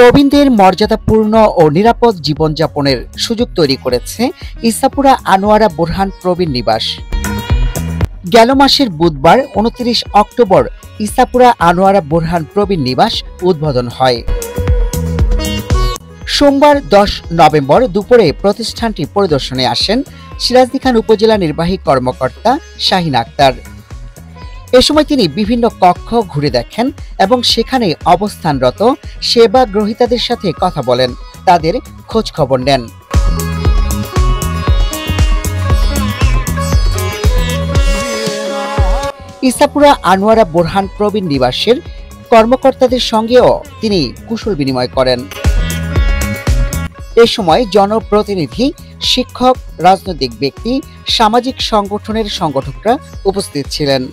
প্রবীণদের মর্যাদাপূর্ণ ও নিরাপদ জীবনযাপনের সুযোগ তৈরি করেছে ইসাপুরা আনোয়ারা বোরহান প্রবীণ নিবাস। গেল মাসের বুধবার ২৯ অক্টোবর ইসাপুরা আনোয়ারা বোরহান প্রবীণ নিবাস উদ্বোধন হয়। সোমবার ১০ নভেম্বর দুপুরে প্রতিষ্ঠানটি পরিদর্শনে আসেন সিরাজদিখান উপজেলা নির্বাহী কর্মকর্তা শাহিন আক্তার। এ সময় তিনি বিভিন্ন কক্ষ ঘুরে দেখেন এবং সেখানে অবস্থানরত সেবা গ্রহীতাদের সাথে কথা বলেন, তাদের খোঁজ খবর নেন। ইসাপুরা আনোয়ারা বোরহান প্রবীণ নিবাসের কর্মকর্তাদের সঙ্গেও তিনি কুশল বিনিময় করেন। এ সময় জনপ্রতিনিধি, শিক্ষক, রাজনৈতিক ব্যক্তি, সামাজিক সংগঠনের সংগঠকরা উপস্থিত ছিলেন।